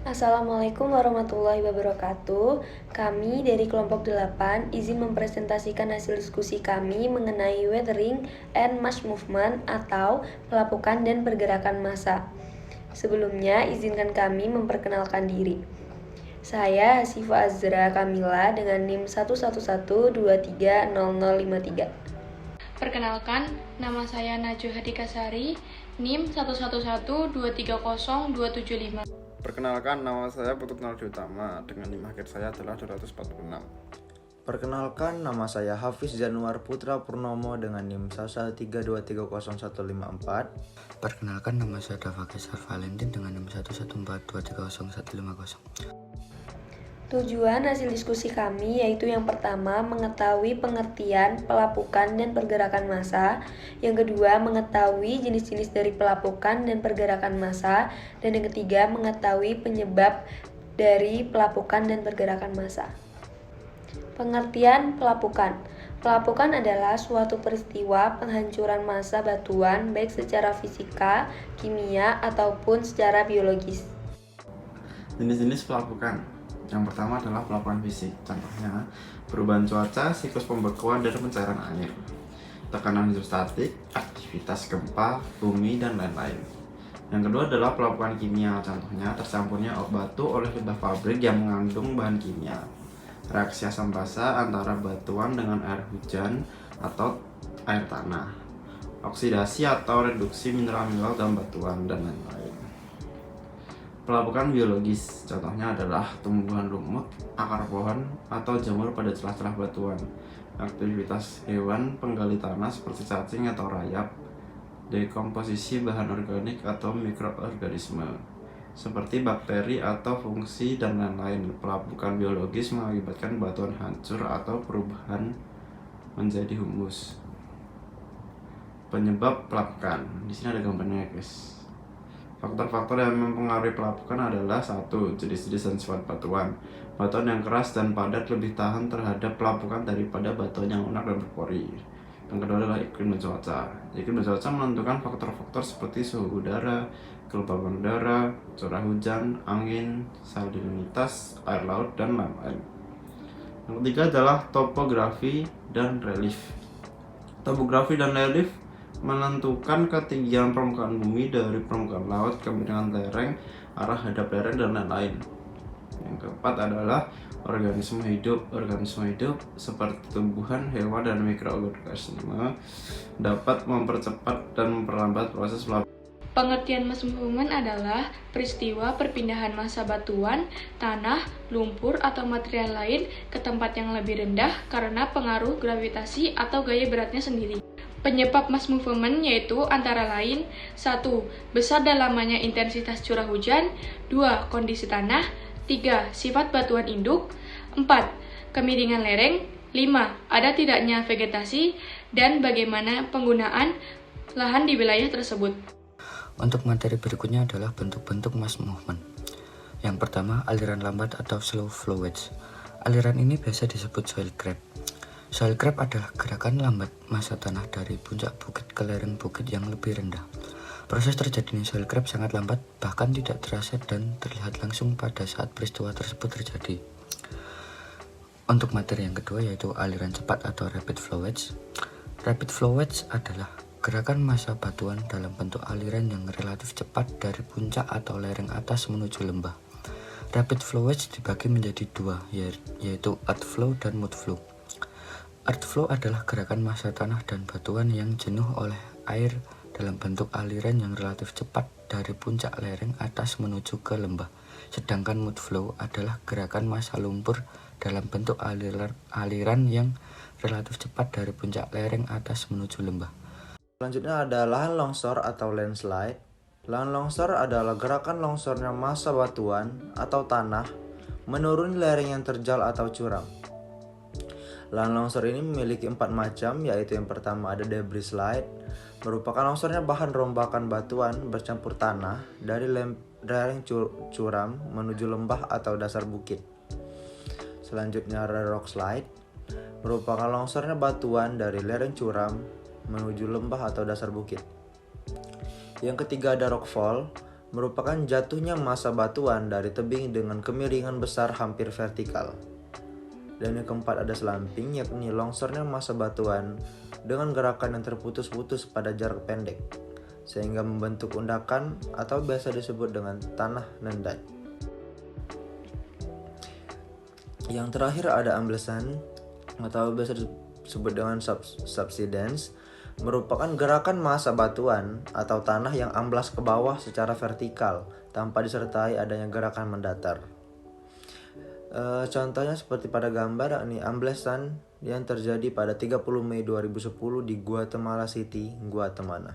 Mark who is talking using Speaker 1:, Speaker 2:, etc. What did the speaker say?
Speaker 1: Assalamualaikum warahmatullahi wabarakatuh. Kami dari kelompok 8 izin mempresentasikan hasil diskusi kami mengenai weathering and mass movement atau pelapukan dan pergerakan massa. Sebelumnya, izinkan kami memperkenalkan diri. Saya Hasifa Azra Kamila dengan NIM 111230053.
Speaker 2: Perkenalkan, nama saya Najwa Hadikasari, NIM 111230275.
Speaker 3: Perkenalkan, nama saya Putut Naldi Utama dengan NIM akhir saya adalah 246.
Speaker 4: Perkenalkan, nama saya Hafiz Januar Putra Purnomo dengan NIM 113230154.
Speaker 5: Perkenalkan, nama saya Dava Kesar Valentin dengan NIM 114230150.
Speaker 1: Tujuan hasil diskusi kami yaitu yang pertama mengetahui pengertian pelapukan dan pergerakan massa, yang kedua mengetahui jenis-jenis dari pelapukan dan pergerakan massa, dan yang ketiga mengetahui penyebab dari pelapukan dan pergerakan massa. Pengertian pelapukan. Pelapukan adalah suatu peristiwa penghancuran massa batuan baik secara fisika, kimia, ataupun secara biologis.
Speaker 3: Jenis-jenis pelapukan. Yang pertama adalah pelapukan fisik. Contohnya, perubahan cuaca, siklus pembekuan dan pencairan air, tekanan hidrostatik, aktivitas gempa, bumi, dan lain-lain. Yang kedua adalah pelapukan kimia. Contohnya, tercampurnya batu oleh limbah pabrik yang mengandung bahan kimia, reaksi asam basa antara batuan dengan air hujan atau air tanah, oksidasi atau reduksi mineral-mineral dalam batuan, dan lain-lain. Pelapukan biologis, contohnya adalah tumbuhan lumut, akar pohon, atau jamur pada celah-celah batuan, aktivitas hewan penggali tanah seperti cacing atau rayap, dekomposisi bahan organik atau mikroorganisme, seperti bakteri atau fungsi, dan lain-lain. Pelapukan biologis mengakibatkan batuan hancur atau perubahan menjadi humus. Penyebab pelapukan, di sini ada gambarnya guys. Faktor-faktor yang mempengaruhi pelapukan adalah 1. Jenis-jenis dan sifat batuan. Batuan yang keras dan padat lebih tahan terhadap pelapukan daripada batuan yang lunak dan berpori. Yang kedua adalah iklim dan cuaca. Iklim dan cuaca menentukan faktor-faktor seperti suhu udara, kelembaban udara, curah hujan, angin, salinitas air laut, dan lain-lain. Yang ketiga adalah topografi dan relief. Topografi dan relief menentukan ketinggian permukaan bumi dari permukaan laut, kemiringan lereng, arah hadap lereng, dan lain-lain. Yang keempat adalah organisme hidup. Organisme hidup seperti tumbuhan, hewan, dan mikroorganisme dapat mempercepat dan memperlambat proses pelapukan.
Speaker 2: Pengertian mass movement adalah peristiwa perpindahan massa batuan, tanah, lumpur, atau material lain ke tempat yang lebih rendah karena pengaruh gravitasi atau gaya beratnya sendiri. Penyebab mass movement yaitu antara lain 1. Besar dan lamanya intensitas curah hujan, 2. Kondisi tanah, 3. Sifat batuan induk, 4. Kemiringan lereng, 5. Ada tidaknya vegetasi, dan bagaimana penggunaan lahan di wilayah tersebut.
Speaker 5: Untuk materi berikutnya adalah bentuk-bentuk mass movement. Yang pertama, aliran lambat atau slow flowage. Aliran ini biasa disebut soil creep. Soil creep adalah gerakan lambat massa tanah dari puncak bukit ke lereng bukit yang lebih rendah. Proses terjadinya soil creep sangat lambat, bahkan tidak terasa dan terlihat langsung pada saat peristiwa tersebut terjadi. Untuk materi yang kedua yaitu aliran cepat atau rapid flowage. Rapid flowage adalah gerakan massa batuan dalam bentuk aliran yang relatif cepat dari puncak atau lereng atas menuju lembah. Rapid flowage dibagi menjadi dua, yaitu earth flow dan mud flow. Earth flow adalah gerakan massa tanah dan batuan yang jenuh oleh air dalam bentuk aliran yang relatif cepat dari puncak lereng atas menuju ke lembah. Sedangkan mud flow adalah gerakan massa lumpur dalam bentuk aliran yang relatif cepat dari puncak lereng atas menuju lembah.
Speaker 4: Selanjutnya ada lahan longsor atau landslide. Lahan longsor adalah gerakan longsornya massa batuan atau tanah menuruni lereng yang terjal atau curam. Lahan longsor ini memiliki 4 macam, yaitu yang pertama ada debris slide, merupakan longsornya bahan rombakan batuan bercampur tanah dari lereng curam menuju lembah atau dasar bukit. Selanjutnya ada rock slide, merupakan longsornya batuan dari lereng curam menuju lembah atau dasar bukit. Yang ketiga ada rockfall, merupakan jatuhnya massa batuan dari tebing dengan kemiringan besar hampir vertikal. Dan yang keempat ada slumping, yakni longsornya massa batuan dengan gerakan yang terputus-putus pada jarak pendek, sehingga membentuk undakan atau biasa disebut dengan tanah nendai. Yang terakhir ada amblesan atau biasa disebut dengan subsidence, merupakan gerakan massa batuan atau tanah yang amblas ke bawah secara vertikal tanpa disertai adanya gerakan mendatar. Contohnya seperti pada gambar, ini amblesan yang terjadi pada 30 Mei 2010 di Guatemala City, Guatemala.